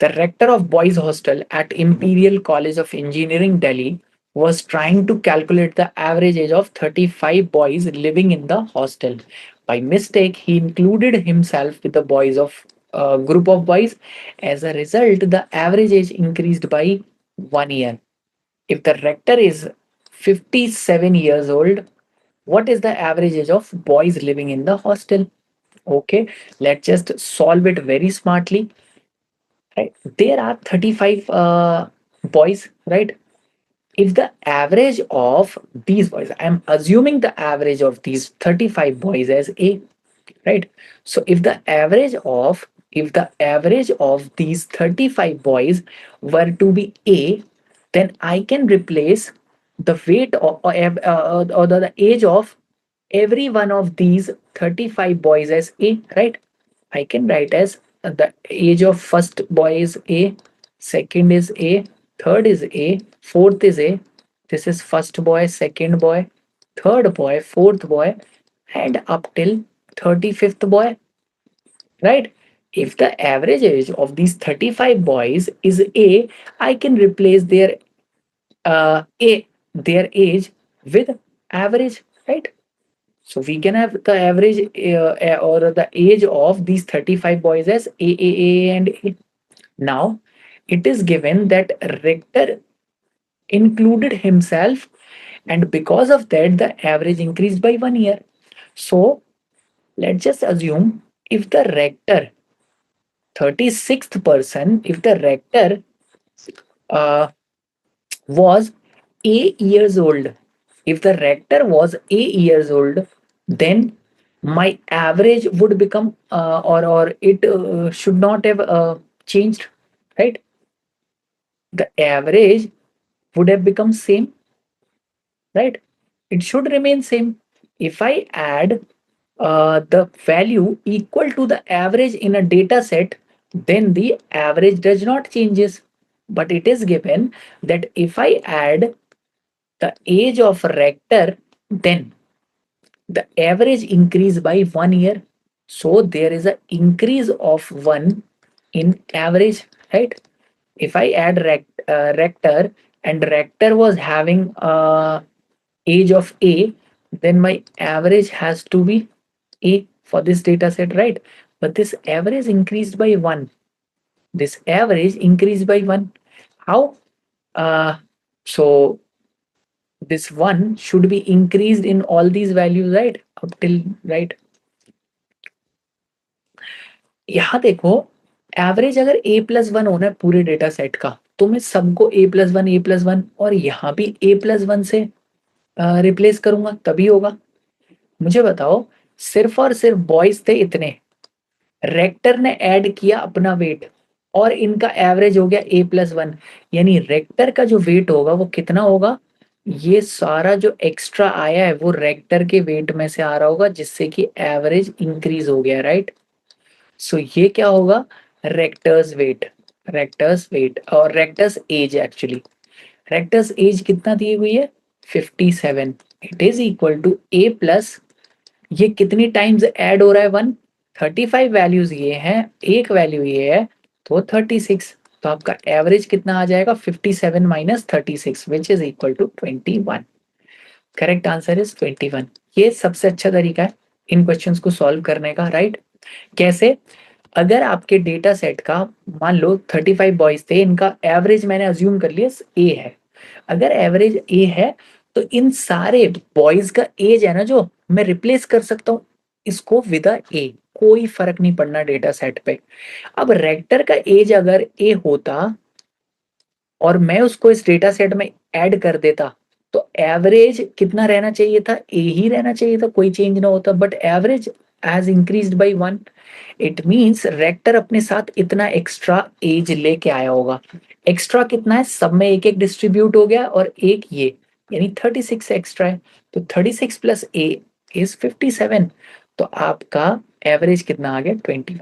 The rector of boys hostel at Imperial College of Engineering, Delhi, was trying to calculate the average age of 35 boys living in the hostel. By mistake, he included himself with the boys of group of boys. As a result, the average age increased by 1 year. If the rector is 57 years old, what is the average age of boys living in the hostel? Okay, let's just solve it very smartly. Right, there are 35 boys, right? If the average of these boys, I'm assuming the average of these 35 boys as a, right? So if the average of these 35 boys were to be a, then I can replace the weight or the age of every one of these 35 boys as a, right? I can write as the age of first boy is a, second is a, third is a, fourth is a. This is first boy, second boy, third boy, fourth boy, and up till 35th boy, right? If the average age of these 35 boys is a, I can replace their age with average, right? So we can have the average or the age of these 35 boys as A, and A. Now, it is given that rector included himself, and because of that, the average increased by 1 year. So, let's just assume if the rector, 36th person, if the rector uh, was A years old, if the rector was A years old, then my average would become or it should not have changed, right? The average would have become same, right? It should remain same. If I add the value equal to the average in a data set, then the average does not changes. But it is given that if I add the age of rector, then the average increase by 1 year. So there is an increase of 1 in average, right? If I add rector, and rector was having age of a, then my average has to be a for this data set, right? But this average increased by 1. This average increased by 1. How? So this 1 should be increased in all these values, right? Up till, right? यहाँ देखो, average अगर a+1 होना है पूरे data set का, तो मैं सबको a+1 और यहाँ भी a+1 से रिप्लेस करूंगा, तभी होगा। मुझे बताओ, सिर्फ और सिर्फ बॉयज थे इतने, रेक्टर ने ऐड किया अपना वेट और इनका एवरेज हो गया a+1, यानी रेक्टर का जो वेट होगा वो कितना होगा? ये सारा जो एक्स्ट्रा आया है वो रेक्टर के वेट में से आ रहा होगा, जिससे कि एवरेज इंक्रीज हो गया, राइट? सो ये क्या होगा? रेक्टर्स वेट और rector's age, actually rector's age कितना दी हुई है? 57। It is equal to a plus, ये कितनी टाइम्स ऐड हो रहा है? 1। 35 वैल्यूज ये हैं, एक वैल्यू ये है, तो 36। तो आपका एवरेज कितना आ जाएगा? 57 minus 36 which is equal to 21। Correct answer is 21। ये सबसे अच्छा तरीका है इन क्वेश्चंस को सॉल्व करने का, राइट? कैसे? अगर आपके डेटा सेट का मान लो 35 बॉयज थे, इनका एवरेज मैंने अज्यूम कर लिया ए है। अगर एवरेज ए है तो इन सारे बॉयज का एज है ना, जो मैं रिप्लेस कर सकता हूँ इसको विद ए, कोई फर्क नहीं पड़ना डेटा सेट पे। अब रेक्टर का एज अगर ए होता और मैं उसको इस डेटा सेट में ऐड कर देता, तो एवरेज कितना रहना चाहिए था? ए ही रहना चाहिए था, कोई चेंज ना होता, but average has increased by 1। It means rector अपने साथ इतना एक्स्ट्रा एज लेके आया होगा। एक्स्ट्रा कितना है? सब में एक एक डिस्ट्रीब्यूट हो गया और एक ये, यानी 36 एक्स्ट्रा है। तो 36 प्लस ए इज 57। तो आपका एवरेज कितना आ गया? 21।